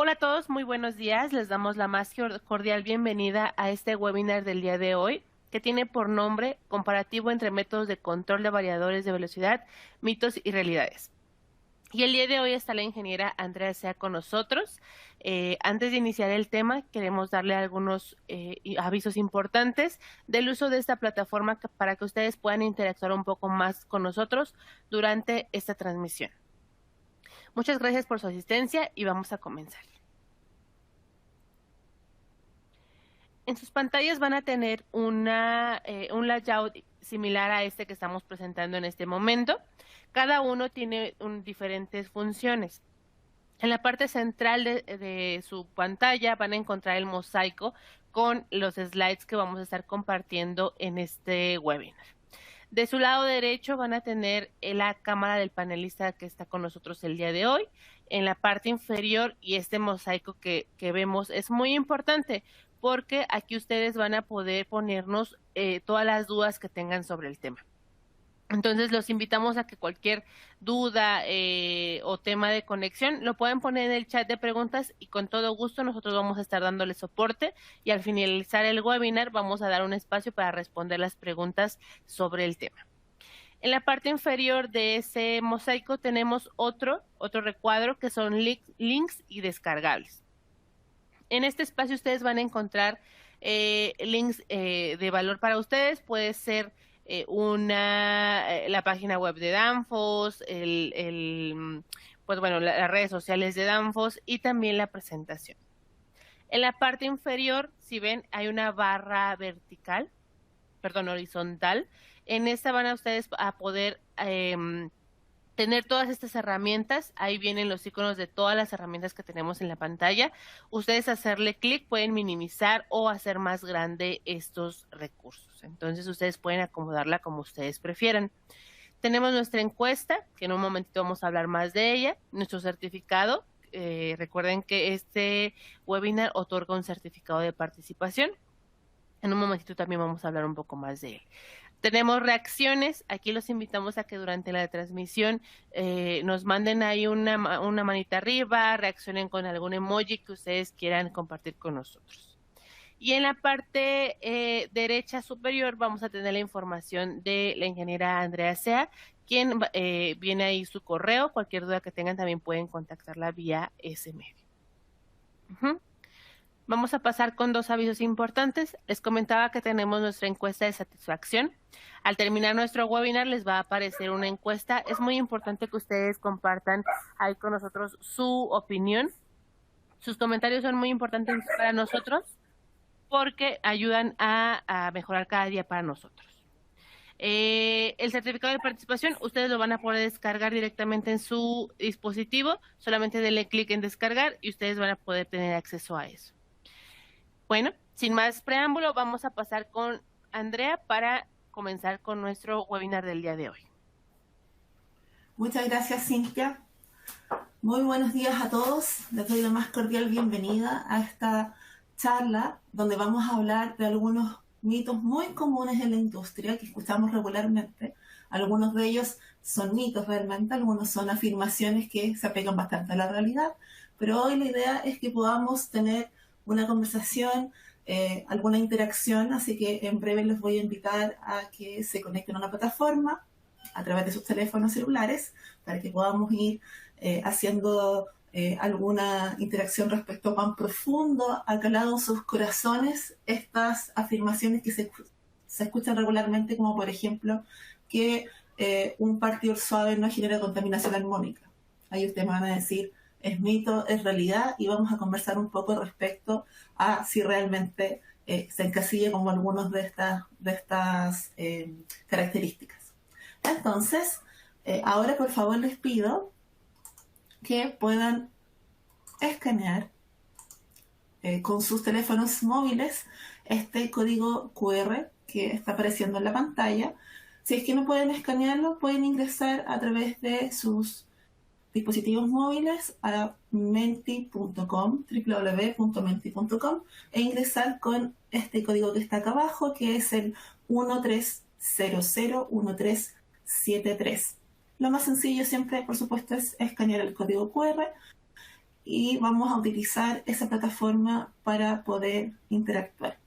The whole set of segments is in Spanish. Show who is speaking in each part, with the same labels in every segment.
Speaker 1: Hola a todos, muy buenos días. Les damos la más cordial bienvenida a este webinar del día de hoy, que tiene por nombre Comparativo entre métodos de control de variadores de velocidad, mitos y realidades. Y el día de hoy está la ingeniera Andrea Sea con nosotros. Antes de iniciar el tema, queremos darle algunos avisos importantes del uso de esta plataforma para que ustedes puedan interactuar un poco más con nosotros durante esta transmisión. Muchas gracias por su asistencia y vamos a comenzar. En sus pantallas van a tener un layout similar a este que estamos presentando en este momento. Cada uno tiene diferentes funciones. En la parte central de su pantalla van a encontrar el mosaico con los slides que vamos a estar compartiendo en este webinar. De su lado derecho van a tener la cámara del panelista que está con nosotros el día de hoy. En la parte inferior, y este mosaico que vemos es muy importante porque aquí ustedes van a poder ponernos todas las dudas que tengan sobre el tema. Entonces los invitamos a que cualquier duda o tema de conexión lo pueden poner en el chat de preguntas y con todo gusto nosotros vamos a estar dándole soporte y al finalizar el webinar vamos a dar un espacio para responder las preguntas sobre el tema. En la parte inferior de ese mosaico tenemos otro recuadro que son links y descargables. En este espacio ustedes van a encontrar links de valor para ustedes, puede ser la página web de Danfoss, las redes sociales de Danfoss y también la presentación. En la parte inferior, si ven, hay una barra horizontal. En esta van a ustedes a poder tener todas estas herramientas. Ahí vienen los iconos de todas las herramientas que tenemos en la pantalla. Ustedes hacerle clic pueden minimizar o hacer más grande estos recursos. Entonces ustedes pueden acomodarla como ustedes prefieran. Tenemos nuestra encuesta, que en un momentito vamos a hablar más de ella. Nuestro certificado. Recuerden que este webinar otorga un certificado de participación. En un momentito también vamos a hablar un poco más de él. Tenemos reacciones, aquí los invitamos a que durante la transmisión nos manden ahí una manita arriba, reaccionen con algún emoji que ustedes quieran compartir con nosotros. Y en la parte derecha superior vamos a tener la información de la ingeniera Andrea Sea, quien viene ahí su correo, cualquier duda que tengan también pueden contactarla vía ese medio. Vamos a pasar con dos avisos importantes. Les comentaba que tenemos nuestra encuesta de satisfacción. Al terminar nuestro webinar les va a aparecer una encuesta. Es muy importante que ustedes compartan ahí con nosotros su opinión. Sus comentarios son muy importantes para nosotros porque ayudan a mejorar cada día para nosotros. El certificado de participación ustedes lo van a poder descargar directamente en su dispositivo. Solamente denle clic en descargar y ustedes van a poder tener acceso a eso. Bueno, sin más preámbulo, vamos a pasar con Andrea para comenzar con nuestro webinar del día de hoy.
Speaker 2: Muchas gracias, Cintia. Muy buenos días a todos. Les doy la más cordial bienvenida a esta charla donde vamos a hablar de algunos mitos muy comunes en la industria que escuchamos regularmente. Algunos de ellos son mitos realmente, algunos son afirmaciones que se apegan bastante a la realidad, pero hoy la idea es que podamos tener una conversación, alguna interacción, así que en breve les voy a invitar a que se conecten a una plataforma a través de sus teléfonos celulares para que podamos ir haciendo alguna interacción respecto a cuán profundo ha calado en sus corazones estas afirmaciones que se escuchan regularmente, como por ejemplo que un partidor suave no genera contaminación armónica. Ahí ustedes me van a decir, es mito, es realidad, y vamos a conversar un poco respecto a si realmente se encasilla como algunas de estas características. Entonces, ahora por favor les pido que puedan escanear con sus teléfonos móviles este código QR que está apareciendo en la pantalla. Si es que no pueden escanearlo, pueden ingresar a través de sus dispositivos móviles a menti.com, www.menti.com, e ingresar con este código que está acá abajo, que es el 13001373. Lo más sencillo siempre, por supuesto, es escanear el código QR y vamos a utilizar esa plataforma para poder interactuar.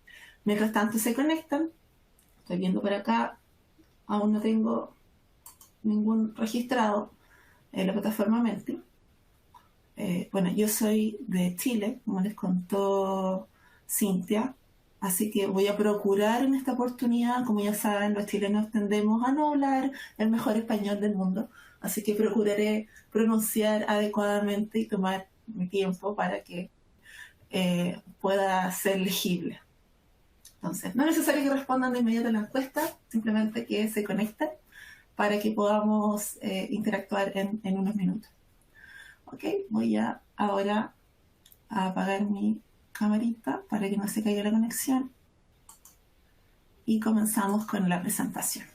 Speaker 2: Mientras tanto se conectan, estoy viendo por acá, aún no tengo ningún registrado en la plataforma Menti. Bueno, yo soy de Chile, como les contó Cintia, así que voy a procurar en esta oportunidad, como ya saben, los chilenos tendemos a no hablar el mejor español del mundo, así que procuraré pronunciar adecuadamente y tomar mi tiempo para que pueda ser legible. Entonces, no es necesario que respondan de inmediato a la encuesta, simplemente que se conecten para que podamos interactuar en unos minutos. Ok, voy ahora a apagar mi camarita para que no se caiga la conexión y comenzamos con la presentación.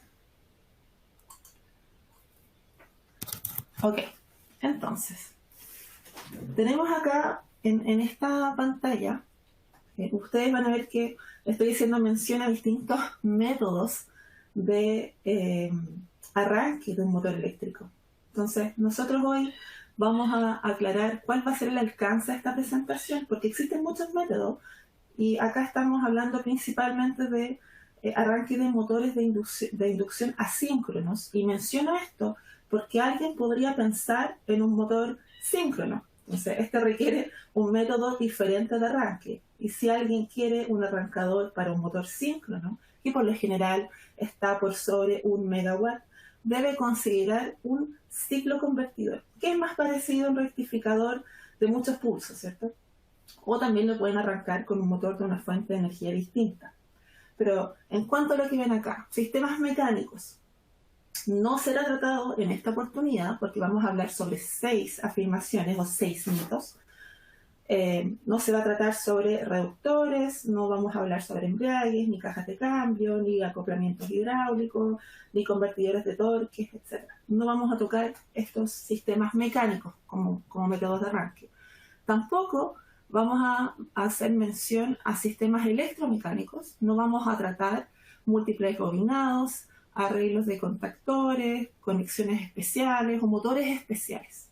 Speaker 2: Ok, entonces, tenemos acá en esta pantalla, ustedes van a ver que estoy haciendo mención a distintos métodos de arranque de un motor eléctrico. Entonces, nosotros hoy vamos a aclarar cuál va a ser el alcance de esta presentación, porque existen muchos métodos y acá estamos hablando principalmente de arranque de motores de inducción asíncronos, y menciono esto porque alguien podría pensar en un motor síncrono. Entonces, este requiere un método diferente de arranque, y si alguien quiere un arrancador para un motor síncrono, que por lo general está por sobre 1 megawatt, debe considerar un ciclo convertidor, que es más parecido a un rectificador de muchos pulsos, ¿cierto? O también lo pueden arrancar con un motor de una fuente de energía distinta. Pero en cuanto a lo que ven acá, sistemas mecánicos, no será tratado en esta oportunidad porque vamos a hablar sobre 6 afirmaciones o 6 mitos. No se va a tratar sobre reductores, no vamos a hablar sobre embragues, ni cajas de cambio, ni acoplamientos hidráulicos, ni convertidores de torques, etc. No vamos a tocar estos sistemas mecánicos como métodos de arranque. Tampoco vamos a hacer mención a sistemas electromecánicos, no vamos a tratar múltiples bobinados, arreglos de contactores, conexiones especiales o motores especiales.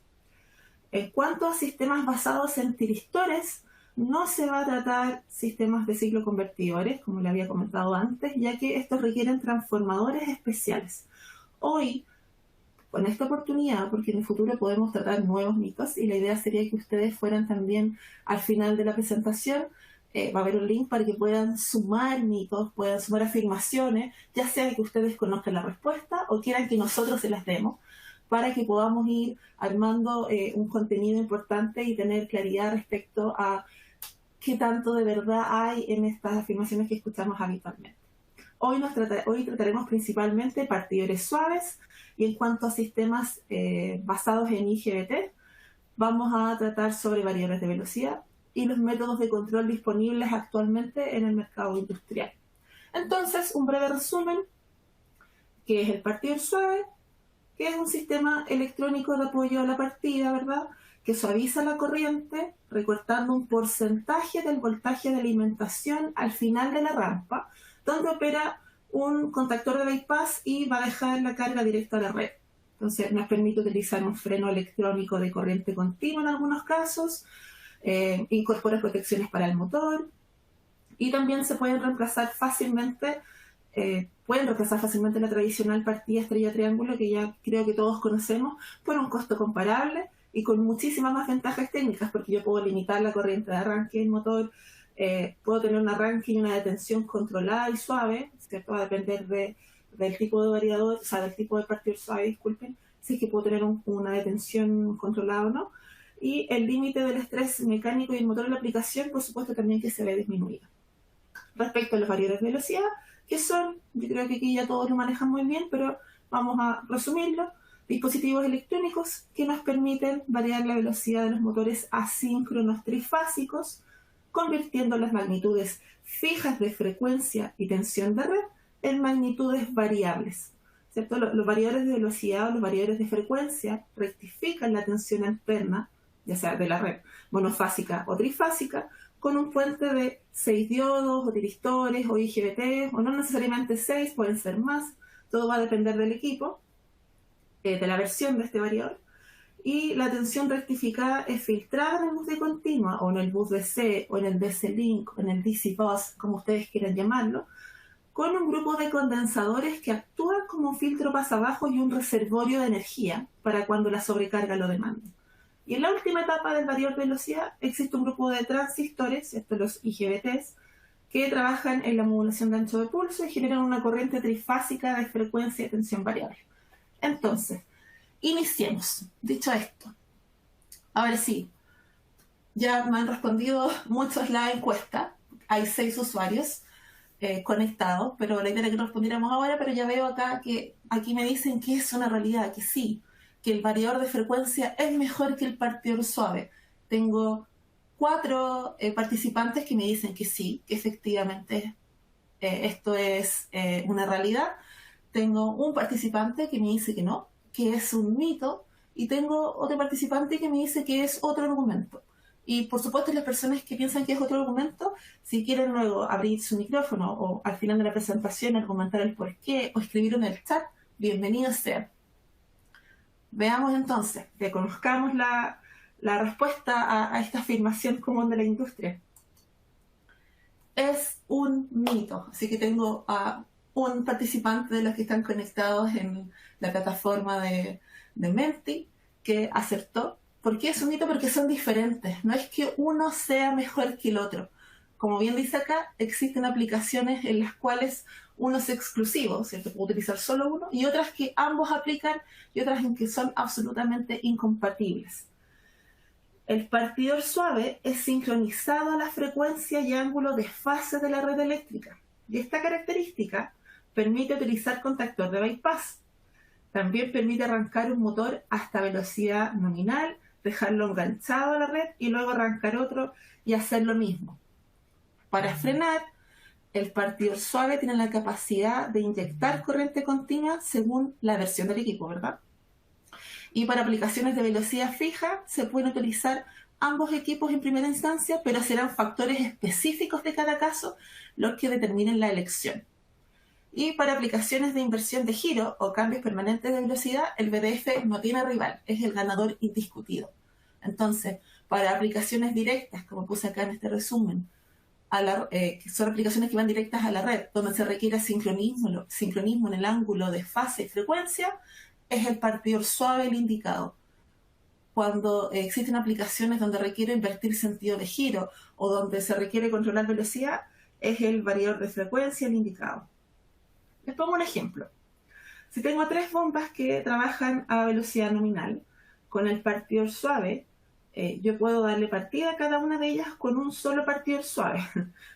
Speaker 2: En cuanto a sistemas basados en tiristores, no se va a tratar sistemas de ciclo convertidores, como le había comentado antes, ya que estos requieren transformadores especiales. Hoy, con esta oportunidad, porque en el futuro podemos tratar nuevos mitos, y la idea sería que ustedes fueran también al final de la presentación, va a haber un link para que puedan sumar mitos, puedan sumar afirmaciones, ya sea que ustedes conozcan la respuesta o quieran que nosotros se las demos, para que podamos ir armando un contenido importante y tener claridad respecto a qué tanto de verdad hay en estas afirmaciones que escuchamos habitualmente. Hoy trataremos principalmente partidores suaves, y en cuanto a sistemas basados en IGBT, vamos a tratar sobre variables de velocidad y los métodos de control disponibles actualmente en el mercado industrial. Entonces, un breve resumen: ¿qué es el partidor suave? Que es un sistema electrónico de apoyo a la partida, ¿verdad?, que suaviza la corriente recortando un porcentaje del voltaje de alimentación al final de la rampa, donde opera un contactor de bypass y va a dejar la carga directa a la red. Entonces, nos permite utilizar un freno electrónico de corriente continua en algunos casos, incorpora protecciones para el motor, y también se pueden reemplazar fácilmente la tradicional partida estrella-triángulo, que ya creo que todos conocemos, por un costo comparable y con muchísimas más ventajas técnicas, porque yo puedo limitar la corriente de arranque del motor, puedo tener un arranque y una detención controlada y suave, ¿cierto? Va a depender del tipo de variador, o sea, del tipo de partidor suave, disculpen, si es que puedo tener una detención controlada o no. Y el límite del estrés mecánico y el motor de la aplicación, por supuesto, también que se ve disminuido. Respecto a los variadores de velocidad, que son, yo creo que aquí ya todos lo manejan muy bien, pero vamos a resumirlo: dispositivos electrónicos que nos permiten variar la velocidad de los motores asíncronos trifásicos, convirtiendo las magnitudes fijas de frecuencia y tensión de red en magnitudes variables, ¿cierto? Los variadores de velocidad o los variadores de frecuencia rectifican la tensión alterna, ya sea de la red monofásica o trifásica, con un puente de 6 diodos o tiristores o IGBT, o no necesariamente 6, pueden ser más, todo va a depender del equipo, de la versión de este variador. y la tensión rectificada es filtrada en el bus de continua, o en el bus DC, o en el DC-Link, o en el DC-Bus, como ustedes quieran llamarlo, con un grupo de condensadores que actúan como un filtro pasabajo y un reservorio de energía para cuando la sobrecarga lo demanda. Y en la última etapa del variador de velocidad existe un grupo de transistores, estos los IGBTs, que trabajan en la modulación de ancho de pulso y generan una corriente trifásica de frecuencia y tensión variable. Entonces, iniciemos. Dicho esto, a ver si ya me han respondido muchos la encuesta. Hay 6 usuarios conectados, pero la idea era que respondiéramos ahora, pero ya veo acá que aquí me dicen que es una realidad, que sí, que el variador de frecuencia es mejor que el partidor suave. Tengo 4 participantes que me dicen que sí, que efectivamente esto es una realidad. Tengo un participante que me dice que no, que es un mito, y tengo otro participante que me dice que es otro argumento. Y por supuesto las personas que piensan que es otro argumento, si quieren luego abrir su micrófono o al final de la presentación argumentar el por qué o escribir en el chat, bienvenidos sean. Veamos entonces, reconozcamos la respuesta a esta afirmación común de la industria. Es un mito, así que tengo a un participante de los que están conectados en la plataforma de Menti que acertó. ¿Por qué es un mito? Porque son diferentes. No es que uno sea mejor que el otro. Como bien dice acá, existen aplicaciones en las cuales uno es exclusivo, ¿cierto? Puedo utilizar solo uno, y otras que ambos aplican y otras en que son absolutamente incompatibles. El partidor suave es sincronizado a la frecuencia y ángulo de fase de la red eléctrica, y esta característica permite utilizar contactor de bypass. También permite arrancar un motor hasta velocidad nominal, dejarlo enganchado a la red y luego arrancar otro y hacer lo mismo. Para frenar, el partidor suave tiene la capacidad de inyectar corriente continua según la versión del equipo, ¿verdad? Y para aplicaciones de velocidad fija se pueden utilizar ambos equipos en primera instancia, pero serán factores específicos de cada caso los que determinen la elección. Y para aplicaciones de inversión de giro o cambios permanentes de velocidad, el VDF no tiene rival, es el ganador indiscutido. Entonces, para aplicaciones directas, como puse acá en este resumen, que son aplicaciones que van directas a la red, donde se requiere sincronismo en el ángulo de fase y frecuencia, es el partidor suave el indicado. Cuando existen aplicaciones donde requiere invertir sentido de giro o donde se requiere controlar velocidad, es el variador de frecuencia el indicado. Les pongo un ejemplo. Si tengo 3 bombas que trabajan a velocidad nominal, con el partidor suave, yo puedo darle partida a cada una de ellas con un solo partidor suave,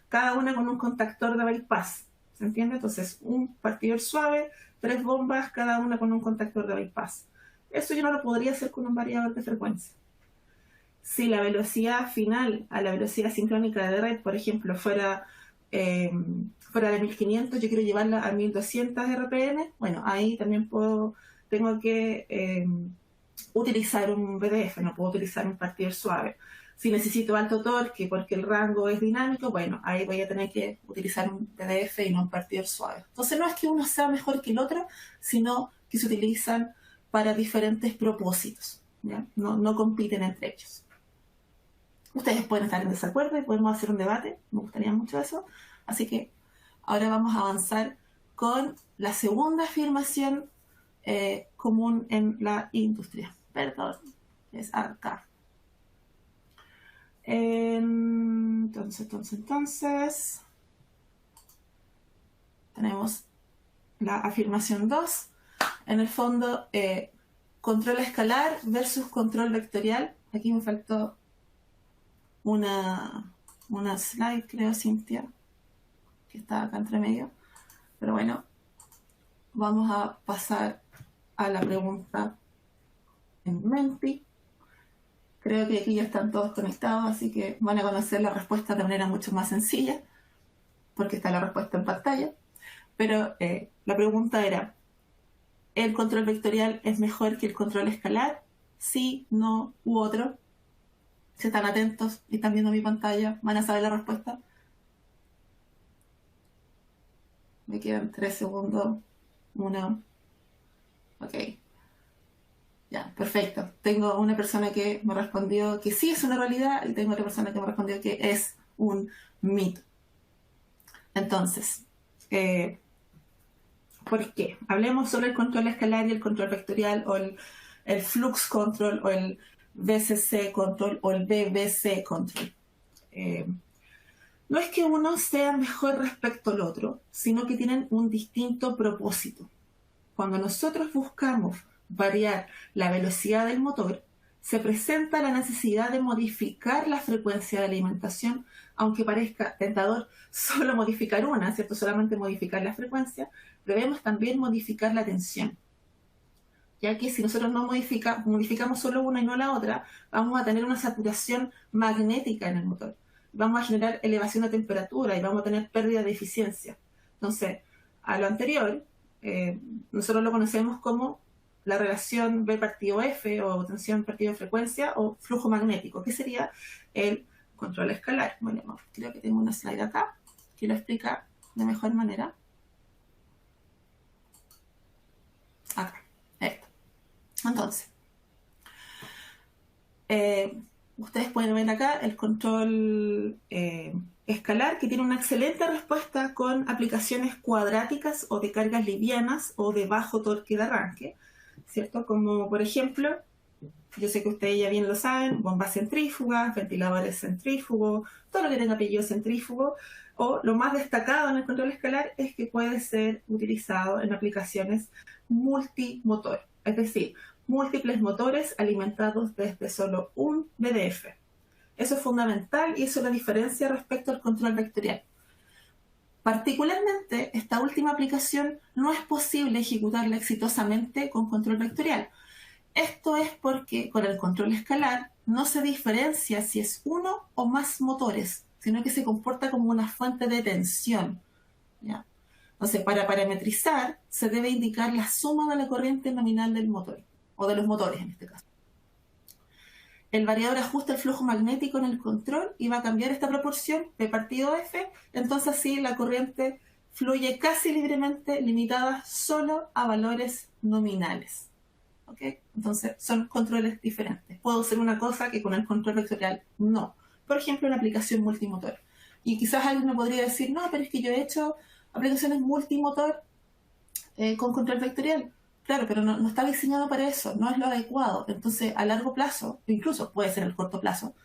Speaker 2: cada una con un contactor de bypass. ¿Se entiende? Entonces, un partidor suave, 3 bombas, cada una con un contactor de bypass. Eso yo no lo podría hacer con un variador de frecuencia. Si la velocidad final a la velocidad sincrónica de red, por ejemplo, fuera de 1500, yo quiero llevarla a 1200 RPM, bueno, ahí también tengo que utilizar un VDF, no puedo utilizar un partidor suave. Si necesito alto torque porque el rango es dinámico, bueno, ahí voy a tener que utilizar un VDF y no un partidor suave. Entonces no es que uno sea mejor que el otro, sino que se utilizan para diferentes propósitos, ¿ya? No compiten entre ellos. Ustedes pueden estar en desacuerdo y podemos hacer un debate, me gustaría mucho eso. Así que ahora vamos a avanzar con la segunda afirmación común en la industria. Perdón, es acá. Entonces, tenemos la afirmación 2. En el fondo, control escalar versus control vectorial. Aquí me faltó una slide, creo, Cintia, que está acá entre medio. Pero bueno, vamos a pasar a la pregunta en Menti. Creo que aquí ya están todos conectados, así que van a conocer la respuesta de manera mucho más sencilla, porque está la respuesta en pantalla. Pero la pregunta era, ¿el control vectorial es mejor que el control escalar? Sí, no u otro. Si están atentos y están viendo mi pantalla, van a saber la respuesta. Me quedan 3 segundos. 1. Ok. Ya, perfecto. Tengo una persona que me respondió que sí es una realidad y tengo otra persona que me respondió que es un mito. Entonces, ¿por qué? Hablemos sobre el control escalar y el control vectorial, o el flux control, o el VCC control, o el BBC control. No es que uno sea mejor respecto al otro, sino que tienen un distinto propósito. Cuando nosotros buscamos variar la velocidad del motor, se presenta la necesidad de modificar la frecuencia de alimentación, aunque parezca tentador solo modificar una, ¿cierto? Solamente modificar la frecuencia, debemos también modificar la tensión. Ya que si nosotros no modificamos solo una y no la otra, vamos a tener una saturación magnética en el motor. Vamos a generar elevación de temperatura y vamos a tener pérdida de eficiencia. Entonces, a lo anterior, nosotros lo conocemos como la relación B partido F, o tensión partido frecuencia, o flujo magnético, que sería el control escalar. Bueno, creo que tengo una slide acá que lo explica de mejor manera. Acá, esto. Entonces, ustedes pueden ver acá el control escalar, que tiene una excelente respuesta con aplicaciones cuadráticas o de cargas livianas o de bajo torque de arranque, ¿cierto? Como por ejemplo, yo sé que ustedes ya bien lo saben, bombas centrífugas, ventiladores centrífugos, todo lo que tenga apellido centrífugo, o lo más destacado en el control escalar es que puede ser utilizado en aplicaciones multimotor, es decir, múltiples motores alimentados desde solo un VDF. Eso es fundamental y eso es la diferencia respecto al control vectorial. Particularmente, esta última aplicación no es posible ejecutarla exitosamente con control vectorial. Esto es porque con el control escalar no se diferencia si es uno o más motores, sino que se comporta como una fuente de tensión, ¿ya? Entonces, para parametrizar, se debe indicar la suma de la corriente nominal del motor, o de los motores en este caso. El variador ajusta el flujo magnético en el control y va a cambiar esta proporción P partido F, entonces así la corriente fluye casi libremente, limitada solo a valores nominales. ¿Ok? Entonces son controles diferentes. Puedo hacer una cosa que con el control vectorial no. Por ejemplo, una aplicación multimotor. Y quizás alguien me podría decir, no, pero es que yo he hecho aplicaciones multimotor con control vectorial. Claro, pero no está diseñado para eso, no es lo adecuado. Entonces, a largo plazo, incluso puede ser el corto plazo,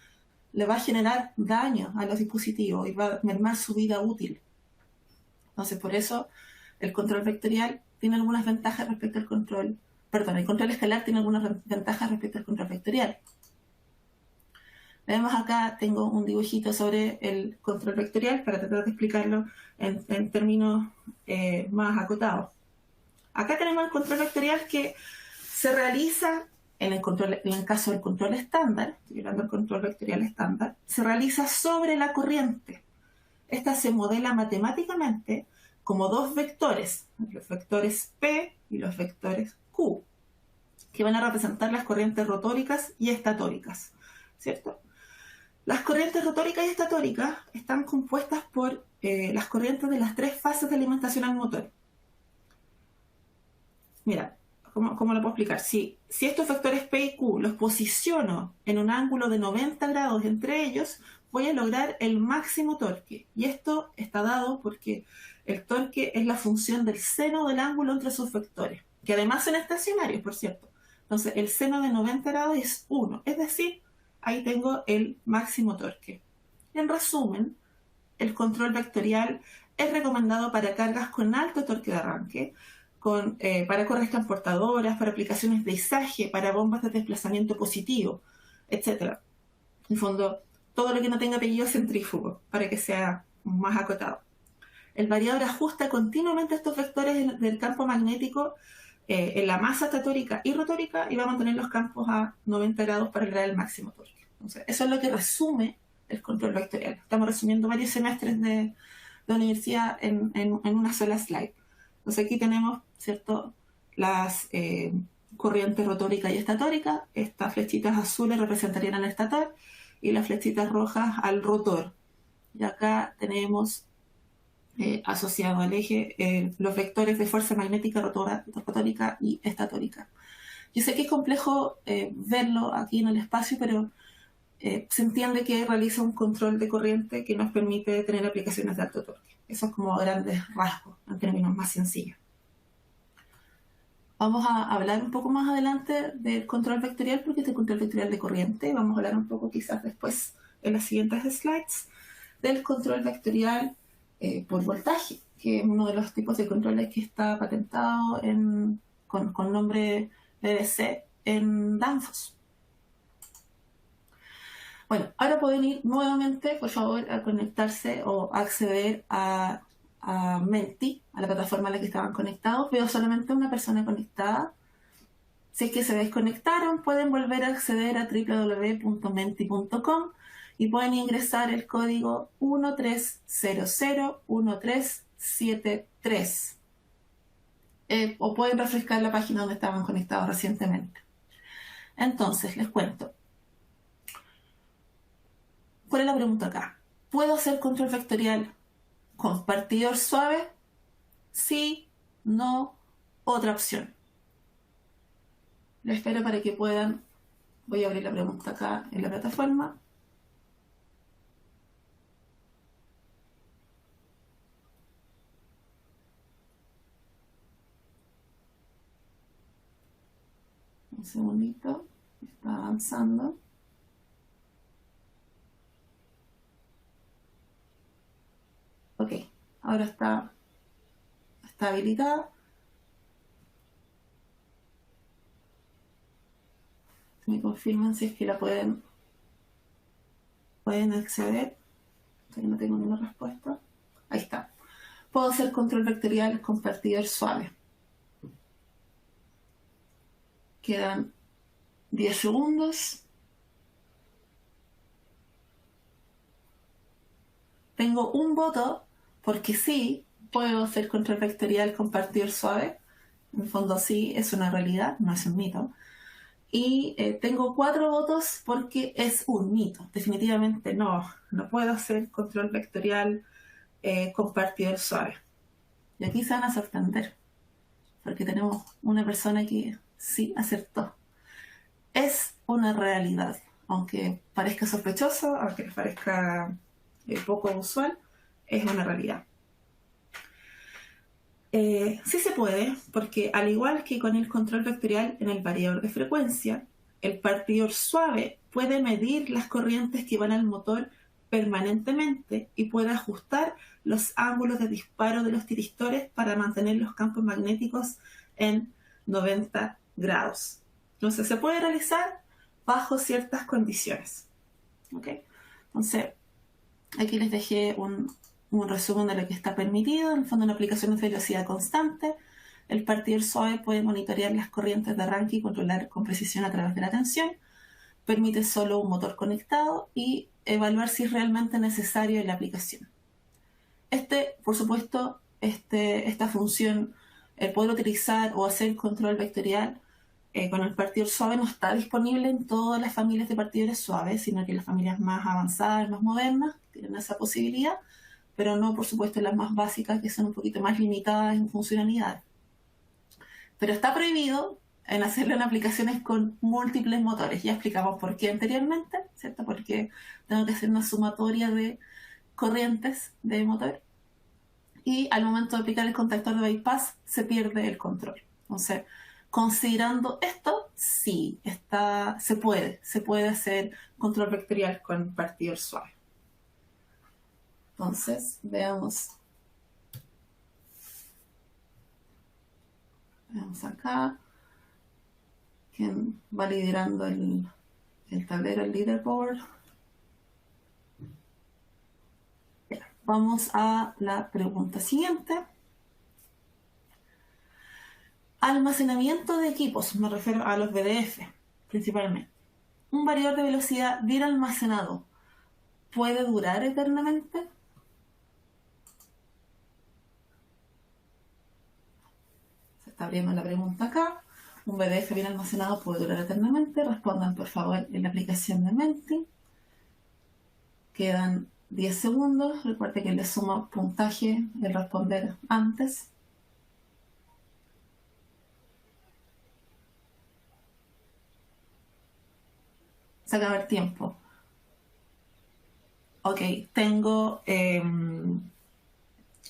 Speaker 2: le va a generar daño a los dispositivos y va a mermar su vida útil. Entonces, por eso, el control vectorial tiene algunas ventajas respecto al control, perdón, el control escalar tiene algunas ventajas respecto al control vectorial. Vemos acá, tengo un dibujito sobre el control vectorial para tratar de explicarlo en términos más acotados. Acá tenemos el control vectorial que se realiza en el caso del control estándar, estoy hablando del control vectorial estándar, se realiza sobre la corriente. Esta se modela matemáticamente como dos vectores, los vectores P y los vectores Q, que van a representar las corrientes rotóricas y estatóricas, ¿cierto? Las corrientes rotóricas y estatóricas están compuestas por las corrientes de las tres fases de alimentación al motor. Mira, ¿cómo lo puedo explicar? Si estos vectores P y Q los posiciono en un ángulo de 90 grados entre ellos, voy a lograr el máximo torque. Y esto está dado porque el torque es la función del seno del ángulo entre sus vectores, que además son estacionarios, por cierto. Entonces, el seno de 90 grados es 1, es decir, ahí tengo el máximo torque. En resumen, el control vectorial es recomendado para cargas con alto torque de arranque, para correas transportadoras, para aplicaciones de izaje, para bombas de desplazamiento positivo, etc. En fondo, todo lo que no tenga apellido centrífugo, para que sea más acotado. El variador ajusta continuamente estos vectores del campo magnético en la masa estatórica y rotórica y va a mantener los campos a 90 grados para lograr el máximo torque. Entonces, eso es lo que resume el control vectorial. Estamos resumiendo varios semestres de universidad en una sola slide. Entonces aquí tenemos, ¿cierto?, las corrientes rotórica y estatórica. Estas flechitas azules representarían al estator y las flechitas rojas al rotor. Y acá tenemos asociado al eje los vectores de fuerza magnética rotórica y estatórica. Yo sé que es complejo verlo aquí en el espacio, pero se entiende que realiza un control de corriente que nos permite tener aplicaciones de alto torque. Eso es como grandes rasgos, en términos más sencillos. Vamos a hablar un poco más adelante del control vectorial, porque es el control vectorial de corriente. Vamos a hablar un poco quizás después en las siguientes slides del control vectorial por voltaje, que es uno de los tipos de controles que está patentado con nombre VDC en Danfoss. Bueno, ahora pueden ir nuevamente, por favor, a conectarse o acceder a Menti, a la plataforma a la que estaban conectados. Veo solamente una persona conectada. Si es que se desconectaron, pueden volver a acceder a www.menti.com y pueden ingresar el código 13001373. O pueden refrescar la página donde estaban conectados recientemente. Entonces, les cuento. ¿Cuál es la pregunta acá? ¿Puedo hacer control vectorial con partidor suave? Sí, no, otra opción. Lo espero para que puedan. Voy a abrir la pregunta acá en la plataforma. Un segundito, está avanzando. Ok, ahora está habilitada. Me confirman si es que la pueden acceder. Todavía no tengo ninguna respuesta. Ahí está. Puedo hacer control vectorial con partidor suave. Quedan 10 segundos. Tengo un voto porque sí puedo hacer control vectorial con partidor suave. En el fondo sí, es una realidad, no es un mito. Y tengo 4 votos porque es un mito. Definitivamente no puedo hacer control vectorial con partidor suave. Y aquí se van a sorprender, porque tenemos una persona que sí acertó. Es una realidad, aunque parezca sospechoso, aunque les parezca poco usual, es una realidad. Sí se puede, porque al igual que con el control vectorial en el variador de frecuencia, el partidor suave puede medir las corrientes que van al motor permanentemente y puede ajustar los ángulos de disparo de los tiristores para mantener los campos magnéticos en 90 grados. Entonces se puede realizar bajo ciertas condiciones. ¿Okay? Entonces, aquí les dejé un resumen de lo que está permitido. En el fondo, en aplicaciones de velocidad constante, el partidor suave puede monitorear las corrientes de arranque y controlar con precisión a través de la tensión. Permite solo un motor conectado y evaluar si es realmente necesario en la aplicación. Por supuesto, esta función, el poder utilizar o hacer control vectorial con el partidor suave no está disponible en todas las familias de partidores suaves, sino que las familias más avanzadas, más modernas, tienen esa posibilidad, pero no, por supuesto, las más básicas, que son un poquito más limitadas en funcionalidad. Pero está prohibido en hacerlo en aplicaciones con múltiples motores. Ya explicamos por qué anteriormente, ¿cierto? Porque tengo que hacer una sumatoria de corrientes de motor y al momento de aplicar el contactor de bypass se pierde el control. Entonces, considerando esto, sí, se puede hacer control vectorial con partidor suave. Entonces, veamos acá quién va liderando el tablero, el leaderboard. Bien, vamos a la pregunta siguiente. Almacenamiento de equipos, me refiero a los VDF principalmente. ¿Un variador de velocidad bien almacenado puede durar eternamente? Se está abriendo la pregunta acá. ¿Un VDF bien almacenado puede durar eternamente? Respondan por favor en la aplicación de Menti. Quedan 10 segundos. Recuerde que le suma puntaje el responder antes. Se acaba el tiempo. Ok, tengo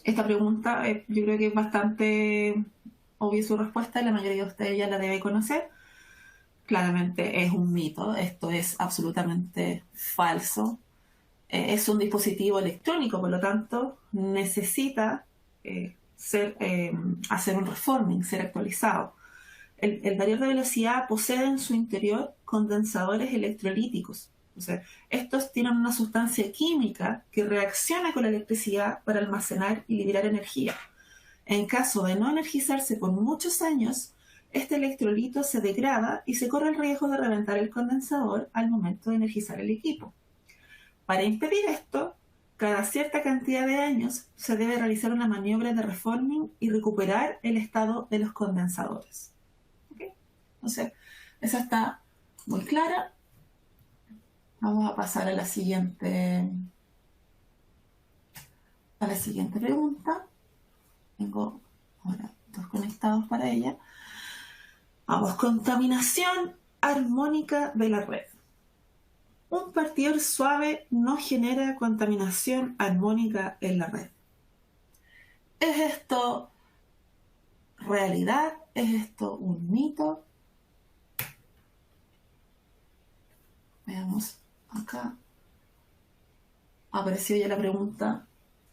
Speaker 2: esta pregunta, yo creo que es bastante obvia su respuesta y la mayoría de ustedes ya la debe conocer. Claramente es un mito, esto es absolutamente falso. Es un dispositivo electrónico, por lo tanto, necesita hacer un reforming, ser actualizado. El variador de velocidad posee en su interior condensadores electrolíticos. O sea, estos tienen una sustancia química que reacciona con la electricidad para almacenar y liberar energía. En caso de no energizarse por muchos años, este electrolito se degrada y se corre el riesgo de reventar el condensador al momento de energizar el equipo. Para impedir esto, cada cierta cantidad de años se debe realizar una maniobra de reforming y recuperar el estado de los condensadores. ¿Okay? Entonces, esa está muy clara. Vamos a pasar a la siguiente pregunta. Tengo ahora 2 conectados para ella. Vamos, contaminación armónica de la red. Un partidor suave no genera contaminación armónica en la red. ¿Es esto realidad? ¿Es esto un mito? Veamos acá. Apareció ya la pregunta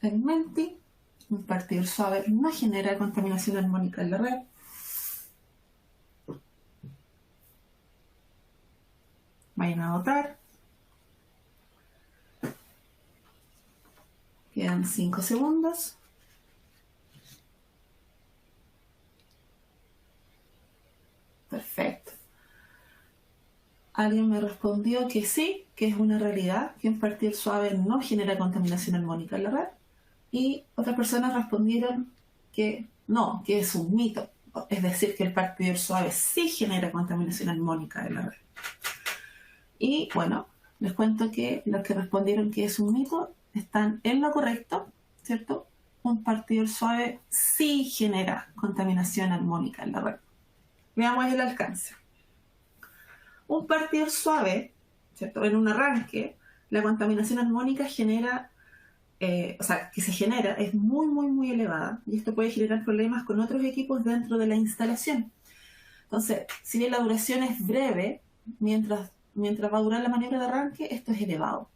Speaker 2: en Menti. Un partidor suave no genera contaminación armónica en la red. Vayan a votar. Quedan 5 segundos. Perfecto. Alguien me respondió que sí, que es una realidad, que un partidor suave no genera contaminación armónica en la red. Y otras personas respondieron que no, que es un mito. Es decir, que el partidor suave sí genera contaminación armónica en la red. Y bueno, les cuento que los que respondieron que es un mito están en lo correcto, ¿cierto? Un partidor suave sí genera contaminación armónica en la red. Veamos el alcance. Un partidor suave, ¿cierto? En un arranque, la contaminación armónica genera, que se genera, es muy, muy, muy elevada. Y esto puede generar problemas con otros equipos dentro de la instalación. Entonces, si bien la duración es breve, mientras va a durar la maniobra de arranque, esto es elevado.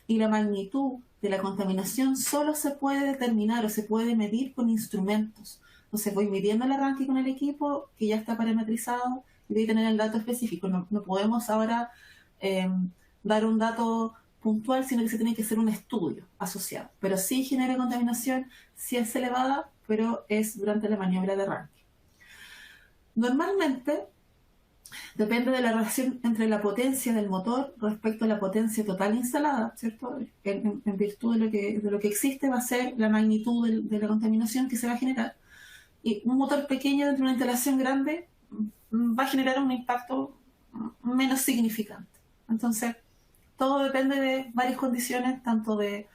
Speaker 2: Y la magnitud de la contaminación solo se puede determinar o se puede medir con instrumentos. Entonces voy midiendo el arranque con el equipo que ya está parametrizado y voy a tener el dato específico. No podemos ahora dar un dato puntual, sino que se tiene que hacer un estudio asociado. Pero sí genera contaminación, sí es elevada, pero es durante la maniobra de arranque. Normalmente depende de la relación entre la potencia del motor respecto a la potencia total instalada, ¿cierto? En virtud de lo que existe va a ser la magnitud de la contaminación que se va a generar. Y un motor pequeño dentro de una instalación grande va a generar un impacto menos significante. Entonces, todo depende de varias condiciones, tanto de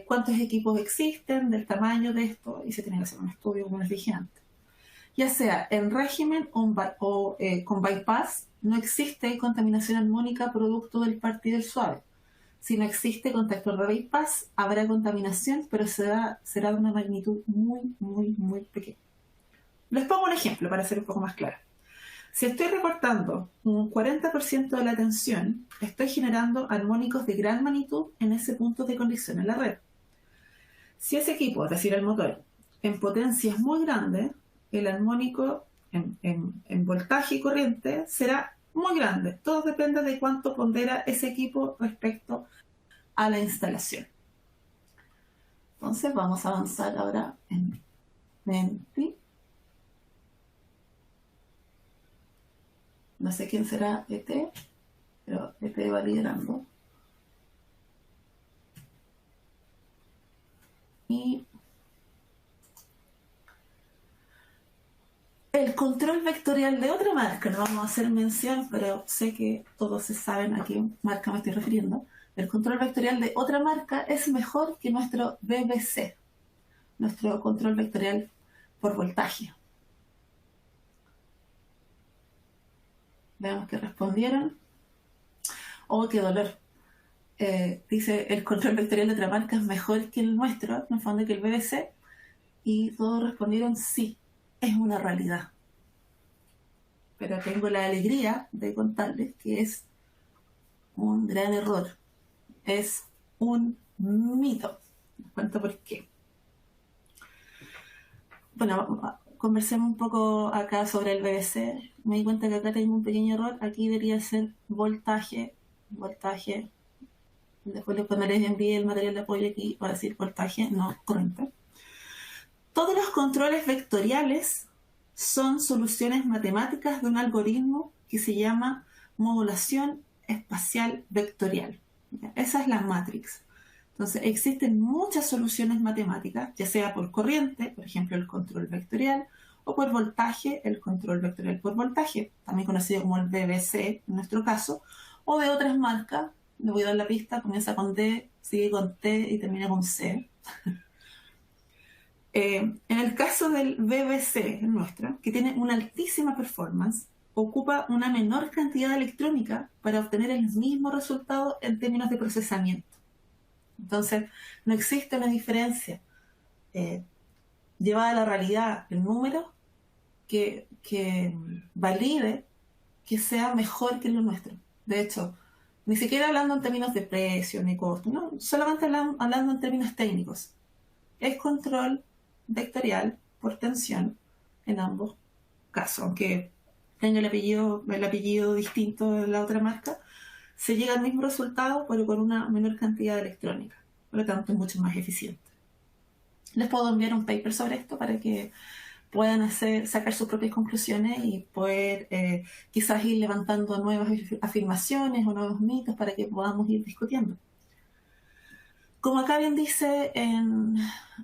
Speaker 2: cuántos equipos existen, del tamaño de esto, y se tiene que hacer un estudio, como les dije antes. Ya sea en régimen o con bypass, no existe contaminación armónica producto del partidor suave. Si no existe contactor de bypass, habrá contaminación, pero será de una magnitud muy, muy, muy pequeña. Les pongo un ejemplo para ser un poco más claro. Si estoy recortando un 40% de la tensión, estoy generando armónicos de gran magnitud en ese punto de conexión en la red. Si ese equipo, es decir, el motor, en potencia es muy grande, el armónico en voltaje y corriente será muy grande. Todo depende de cuánto pondera ese equipo respecto a la instalación. Entonces vamos a avanzar ahora en Menti. No sé quién será ET, pero ET va liderando. Y el control vectorial de otra marca, no vamos a hacer mención, pero sé que todos se saben a qué marca me estoy refiriendo. El control vectorial de otra marca es mejor que nuestro BBC, nuestro control vectorial por voltaje. Veamos qué respondieron. Oh, qué dolor. Dice, el control vectorial de otra marca es mejor que el nuestro, en el fondo que el BBC, y todos respondieron sí, es una realidad. Pero tengo la alegría de contarles que es un gran error, es un mito. Les cuento por qué. Bueno, conversemos un poco acá sobre el BBC. Me di cuenta que acá tengo un pequeño error. Aquí debería ser voltaje. Después cuando les envíe el material de apoyo aquí va a decir voltaje, no corriente. Todos los controles vectoriales son soluciones matemáticas de un algoritmo que se llama modulación espacial vectorial. Esa es la matrix. Entonces, existen muchas soluciones matemáticas, ya sea por corriente, por ejemplo, el control vectorial, o por voltaje, el control vectorial por voltaje, también conocido como el BBC en nuestro caso, o de otras marcas. Le voy a dar la pista, comienza con D, sigue con T y termina con C. En el caso del BBC, el nuestro, que tiene una altísima performance, ocupa una menor cantidad electrónica para obtener el mismo resultado en términos de procesamiento. Entonces, no existe una diferencia llevada a la realidad el número que valide que sea mejor que lo nuestro. De hecho, ni siquiera hablando en términos de precio ni costo, no, solamente hablando en términos técnicos. Es control vectorial por tensión en ambos casos, aunque tenga el apellido distinto de la otra marca, se llega al mismo resultado, pero con una menor cantidad de electrónica. Por lo tanto, es mucho más eficiente. Les puedo enviar un paper sobre esto para que puedan sacar sus propias conclusiones y poder quizás ir levantando nuevas afirmaciones o nuevos mitos para que podamos ir discutiendo. Como acá bien dice en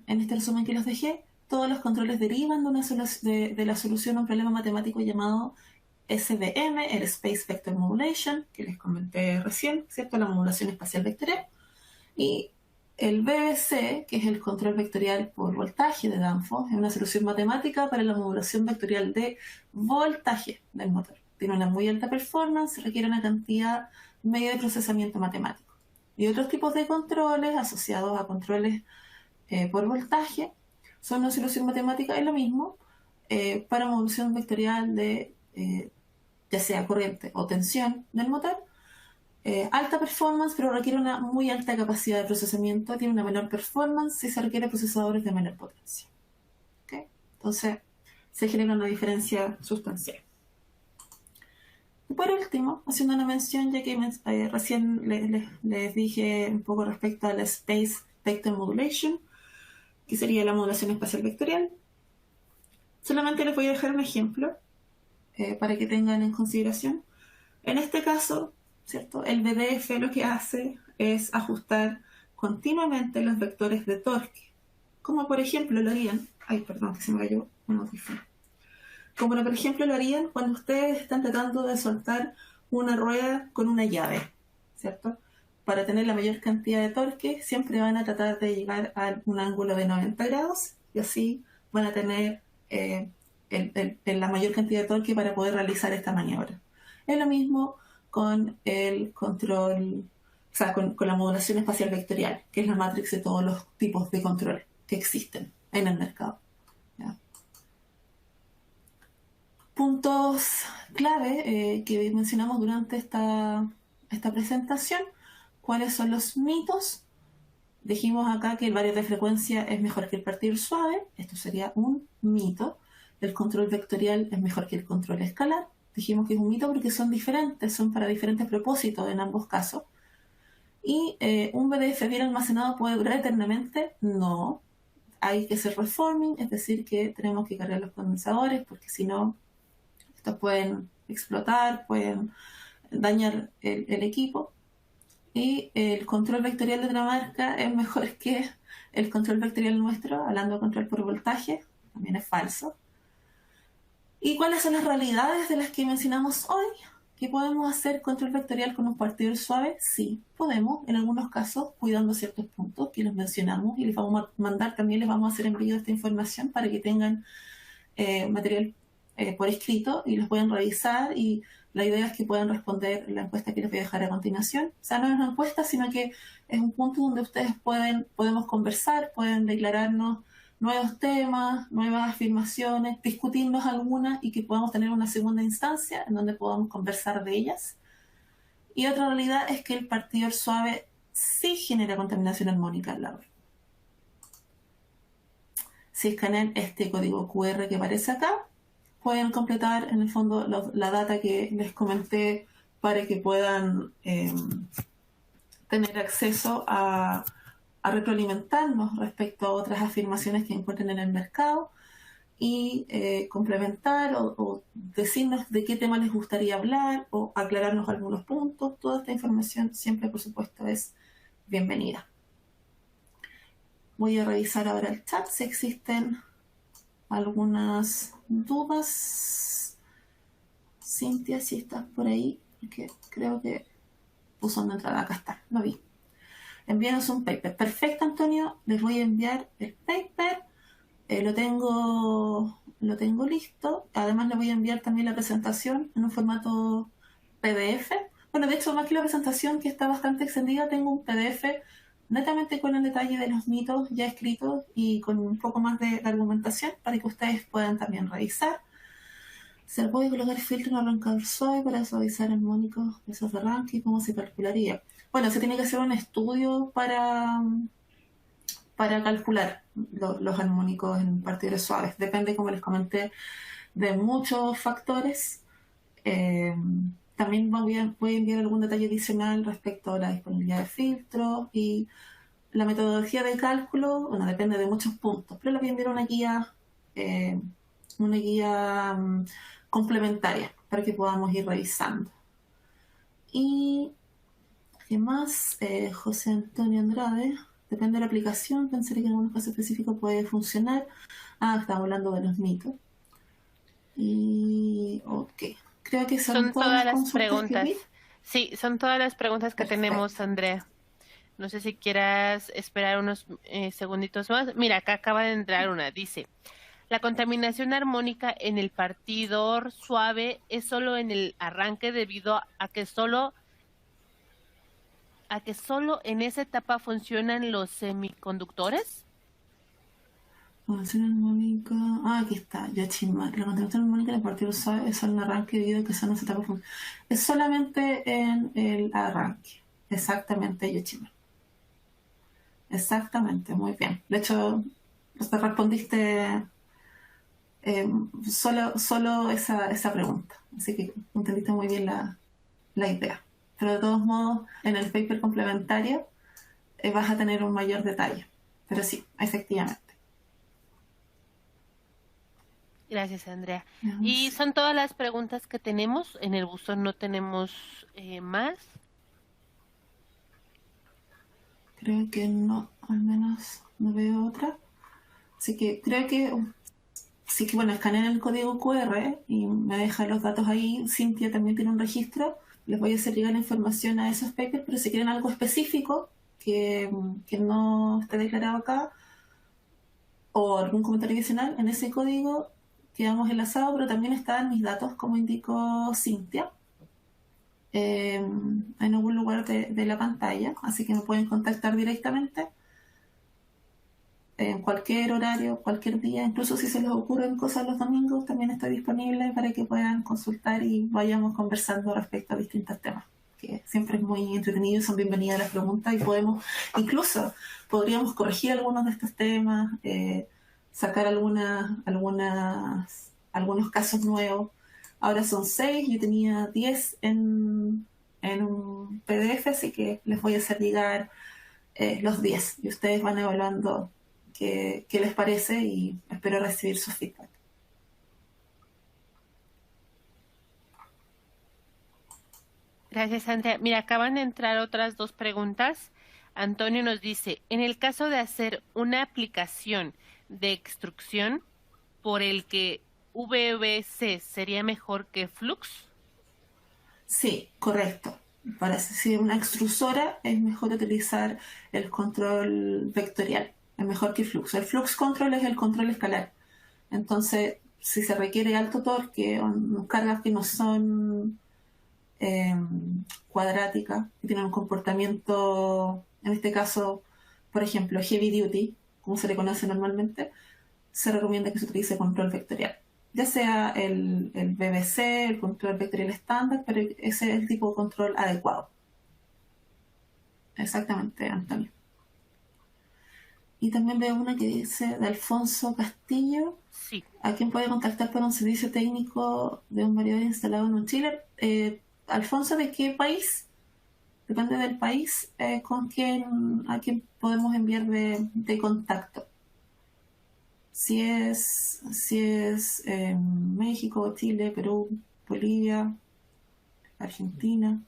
Speaker 2: este resumen que les dejé, todos los controles derivan de la solución a un problema matemático llamado SVM, el Space Vector Modulation, que les comenté recién, ¿cierto? La modulación espacial vectorial. Y el BBC, que es el control vectorial por voltaje de Danfoss, es una solución matemática para la modulación vectorial de voltaje del motor. Tiene una muy alta performance, requiere una cantidad media de procesamiento matemático. Y otros tipos de controles asociados a controles por voltaje son una solución matemática, es lo mismo, para modulación vectorial de ya sea corriente o tensión del motor. Alta performance, pero requiere una muy alta capacidad de procesamiento, tiene una menor performance si se requiere procesadores de menor potencia. ¿Okay? Entonces, se genera una diferencia sustancial. Y por último, haciendo una mención, ya que recién les dije un poco respecto a la Space Vector Modulation, que sería la modulación espacial vectorial, solamente les voy a dejar un ejemplo para que tengan en consideración. En este caso, ¿cierto? El BDF lo que hace es ajustar continuamente los vectores de torque, como por ejemplo lo harían, que se me cayó un audífono. Como por ejemplo lo harían cuando ustedes están tratando de soltar una rueda con una llave, ¿cierto? Para tener la mayor cantidad de torque, siempre van a tratar de llegar a un ángulo de 90 grados y así van a tener la mayor cantidad de torque para poder realizar esta maniobra. Es lo mismo con el control, o sea, con la modulación espacial vectorial, que es la matrix de todos los tipos de control que existen en el mercado. ¿Ya? Puntos clave que mencionamos durante esta presentación. ¿Cuáles son los mitos? Dijimos acá que el variar de frecuencia es mejor que el partir suave. Esto sería un mito. El control vectorial es mejor que el control escalar. Dijimos que es un mito porque son diferentes, son para diferentes propósitos en ambos casos. ¿Y un BDF bien almacenado puede durar eternamente? No. Hay que hacer reforming, es decir, que tenemos que cargar los condensadores porque si no, estos pueden explotar, pueden dañar el equipo. Y el control vectorial de otra marca es mejor que el control vectorial nuestro, hablando de control por voltaje, también es falso. ¿Y cuáles son las realidades de las que mencionamos hoy? ¿Que podemos hacer control vectorial con un partidor suave? Sí, podemos, en algunos casos, cuidando ciertos puntos que los mencionamos y les vamos a mandar, también les vamos a hacer envío de esta información para que tengan material por escrito y los puedan revisar y la idea es que puedan responder la encuesta que les voy a dejar a continuación. O sea, no es una encuesta, sino que es un punto donde ustedes podemos conversar, pueden declararnos nuevos temas, nuevas afirmaciones, discutirnos algunas y que podamos tener una segunda instancia en donde podamos conversar de ellas. Y otra realidad es que el partidor suave sí genera contaminación armónica en la red. Si escanean este código QR que aparece acá, pueden completar en el fondo la data que les comenté para que puedan tener acceso a retroalimentarnos respecto a otras afirmaciones que encuentren en el mercado y complementar o decirnos de qué tema les gustaría hablar o aclararnos algunos puntos. Toda esta información siempre, por supuesto, es bienvenida. Voy a revisar ahora el chat si existen algunas dudas. Cintia, si estás por ahí, porque creo que puso una entrada. Acá está, lo vi. Envíanos un paper. Perfecto, Antonio. Les voy a enviar el paper. Lo tengo listo. Además, le voy a enviar también la presentación en un formato PDF. Bueno, de hecho, más que la presentación, que está bastante extendida, tengo un PDF netamente con el detalle de los mitos ya escritos y con un poco más de argumentación para que ustedes puedan también revisar. Se le puede colocar filtro en arrancador suave para suavizar armónicos, pesos de arranque y cómo se calcularía. Bueno, se tiene que hacer un estudio para calcular los armónicos en partidores suaves. Depende, como les comenté, de muchos factores. También voy a enviar algún detalle adicional respecto a la disponibilidad de filtros y la metodología de cálculo. Bueno, depende de muchos puntos, pero le voy a enviar una guía complementaria para que podamos ir revisando. Y ¿qué más? José Antonio Andrade. Depende de la aplicación, pensaría que en algunos casos específicos puede funcionar. Estamos hablando de los mitos. Y ok. Creo que son
Speaker 1: todas las preguntas. Sí, son todas las preguntas que tenemos, Andrea. No sé si quieras esperar unos segunditos más. Mira, acá acaba de entrar una. Dice, la contaminación armónica en el partidor suave es solo en el arranque debido a que solo en esa etapa funcionan los semiconductores.
Speaker 2: Contaminación armónica. Aquí está, Yachimar. La contaminación armónica en el partidor suave es solo en el arranque debido a que son esa etapa. Es solamente en el arranque. Exactamente, Yachimar. Exactamente, muy bien. De hecho, te respondiste solo esa pregunta. Así que entendiste muy bien la idea. Pero de todos modos, en el paper complementario vas a tener un mayor detalle. Pero sí, efectivamente.
Speaker 1: Gracias, Andrea. Y son todas las preguntas que tenemos. En el buzón no tenemos más.
Speaker 2: Creo que no, al menos no veo otra. Así que creo que sí, que bueno, escanean el código QR y me deja los datos ahí. Cintia también tiene un registro. Les voy a hacer llegar la información a esos papers, pero si quieren algo específico que no esté declarado acá o algún comentario adicional, en ese código quedamos enlazados, pero también están mis datos, como indicó Cintia, en algún lugar de la pantalla, así que me pueden contactar directamente en cualquier horario, cualquier día, incluso si se les ocurren cosas los domingos, también estoy disponible para que puedan consultar y vayamos conversando respecto a distintos temas, que siempre es muy entretenido y son bienvenidas las preguntas y podríamos corregir algunos de estos temas, sacar algunos casos nuevos. Ahora son 6, yo tenía 10 en un PDF, así que les voy a hacer llegar los 10 y ustedes van evaluando qué les parece y espero recibir su feedback.
Speaker 1: Gracias, Andrea. Mira, acaban de entrar otras 2 preguntas. Antonio nos dice, en el caso de hacer una aplicación de extrusión por el que VVC sería mejor que Flux.
Speaker 2: Sí, correcto. Para hacer una extrusora es mejor utilizar el control vectorial, es mejor que Flux. El Flux Control es el control escalar. Entonces, si se requiere alto torque o cargas que no son cuadráticas, que tienen un comportamiento, en este caso, por ejemplo, heavy duty, como se le conoce normalmente, se recomienda que se utilice control vectorial. Ya sea el BBC, el control vectorial estándar, pero ese es el tipo de control adecuado. Exactamente, Antonio. Y también veo una que dice de Alfonso Castillo.
Speaker 1: Sí.
Speaker 2: ¿A quién puede contactar para un servicio técnico de un variador instalado en un chiller? Alfonso, ¿de qué país? Depende del país a quién podemos enviar de contacto. Si es México, Chile, Perú, Bolivia, Argentina,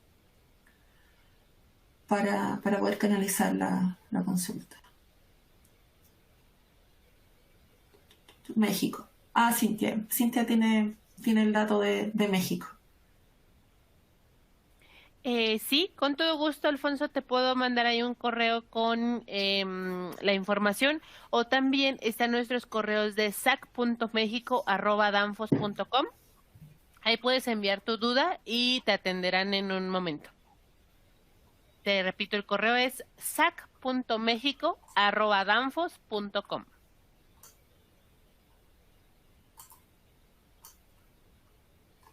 Speaker 2: para poder canalizar la consulta. México. Cintia. Cintia tiene el dato de México.
Speaker 1: Sí, con todo gusto, Alfonso, te puedo mandar ahí un correo con la información, o también están nuestros correos de sac.mexico@danfos.com. Ahí puedes enviar tu duda y te atenderán en un momento. Te repito, el correo es sac.mexico@danfos.com.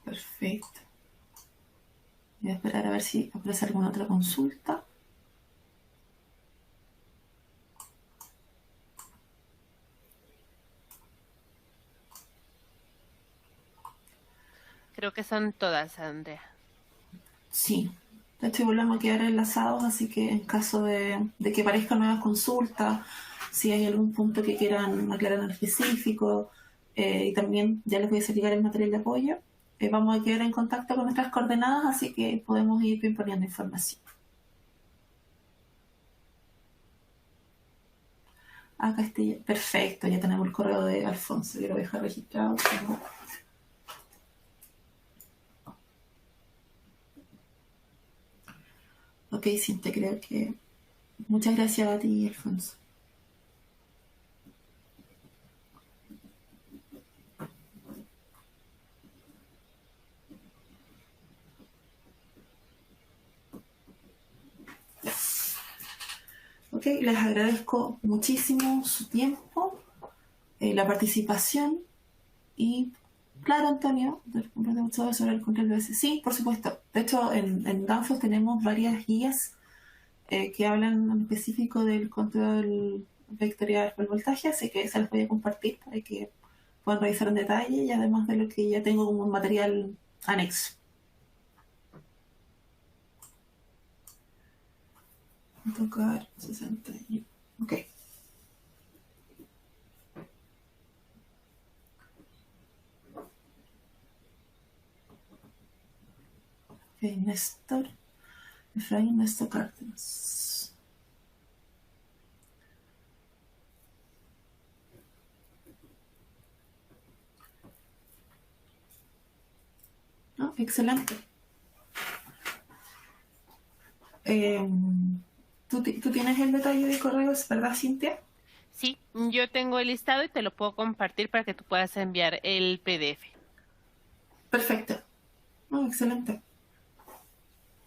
Speaker 2: Perfecto. Voy a esperar a ver si aparece alguna otra consulta.
Speaker 1: Creo que son todas, Andrea.
Speaker 2: Sí. De hecho, volvemos a quedar enlazados, así que en caso de que aparezcan nuevas consultas, si hay algún punto que quieran aclarar en específico, y también ya les voy a hacer llegar el material de apoyo, vamos a quedar en contacto con nuestras coordenadas, así que podemos ir poniendo información. Acá está, perfecto, ya tenemos el correo de Alfonso, yo lo voy a dejar registrado. Ok, Cintia, creo que... Muchas gracias a ti, Alfonso. Ok, les agradezco muchísimo su tiempo, la participación y... Claro, Antonio, sobre el control BS. Sí, por supuesto. De hecho, en Danfoss tenemos varias guías que hablan en específico del control vectorial por voltaje, así que se las voy a compartir para que puedan revisar en detalle y además de lo que ya tengo como un material anexo. Tocar 60. Ok. Néstor. Efraín Néstor Cárdenas. Excelente. ¿Tú tienes el detalle de correos, verdad, Cintia?
Speaker 1: Sí, yo tengo el listado y te lo puedo compartir para que tú puedas enviar el PDF.
Speaker 2: Perfecto. Excelente.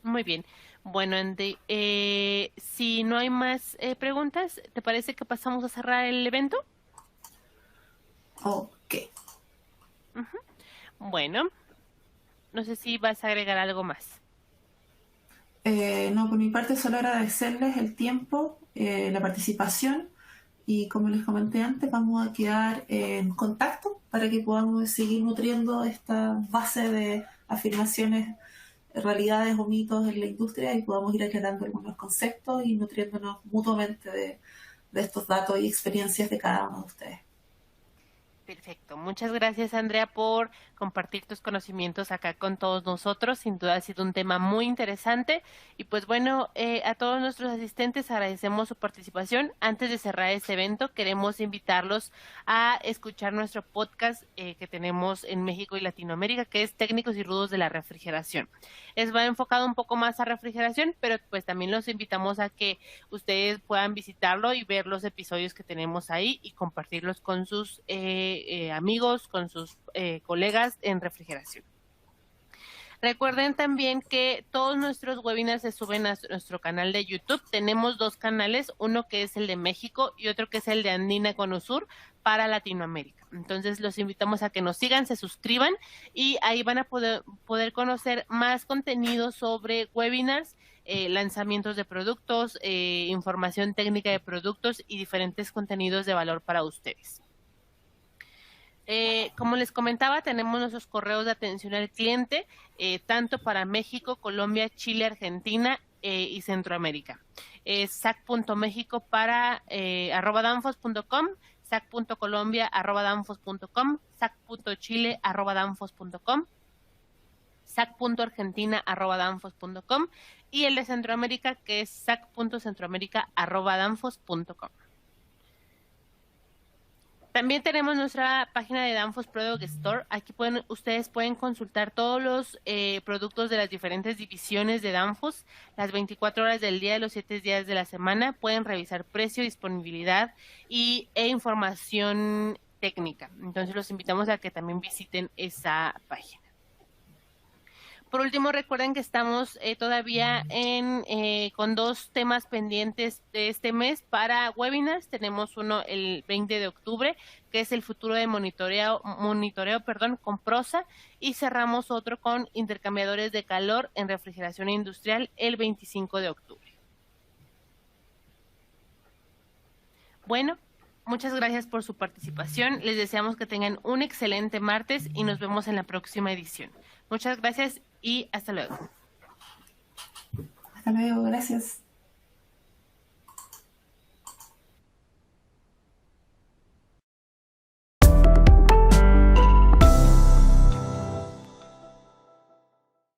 Speaker 1: Muy bien. Bueno, Andy, si no hay más preguntas, ¿te parece que pasamos a cerrar el evento?
Speaker 2: Ok.
Speaker 1: Bueno, no sé si vas a agregar algo más.
Speaker 2: No, por mi parte solo agradecerles el tiempo, la participación y como les comenté antes, vamos a quedar en contacto para que podamos seguir nutriendo esta base de afirmaciones, realidades o mitos en la industria y podamos ir aclarando algunos conceptos y nutriéndonos mutuamente de estos datos y experiencias de cada uno de ustedes.
Speaker 1: Perfecto. Muchas gracias, Andrea, por compartir tus conocimientos acá con todos nosotros. Sin duda ha sido un tema muy interesante. Y pues bueno, a todos nuestros asistentes agradecemos su participación. Antes de cerrar este evento, queremos invitarlos a escuchar nuestro podcast que tenemos en México y Latinoamérica, que es Técnicos y Rudos de la Refrigeración. Va enfocado un poco más a refrigeración, pero pues también los invitamos a que ustedes puedan visitarlo y ver los episodios que tenemos ahí y compartirlos con sus amigos, con sus colegas en refrigeración. Recuerden también que todos nuestros webinars se suben a nuestro canal de YouTube. Tenemos 2 canales, uno que es el de México y otro que es el de Andina con Usur para Latinoamérica. Entonces los invitamos a que nos sigan, se suscriban y ahí van a poder conocer más contenido sobre webinars, lanzamientos de productos, información técnica de productos y diferentes contenidos de valor para ustedes. Como les comentaba, tenemos nuestros correos de atención al cliente, tanto para México, Colombia, Chile, Argentina y Centroamérica. sac.mexico para @danfoss.com, sac.colombia @danfoss.com, sac.chile @danfoss.com, sac.argentina @danfoss.com y el de Centroamérica, que es sac.centroamérica @danfoss.com. También tenemos nuestra página de Danfoss Product Store. Aquí ustedes pueden consultar todos los productos de las diferentes divisiones de Danfoss, las 24 horas del día, los 7 días de la semana. Pueden revisar precio, disponibilidad e información técnica. Entonces los invitamos a que también visiten esa página. Por último, recuerden que estamos todavía con 2 temas pendientes de este mes para webinars. Tenemos uno el 20 de octubre, que es el futuro de monitoreo con Prosa, y cerramos otro con intercambiadores de calor en refrigeración industrial el 25 de octubre. Bueno, muchas gracias por su participación. Les deseamos que tengan un excelente martes y nos vemos en la próxima edición. Muchas gracias y hasta luego.
Speaker 2: Hasta luego, gracias.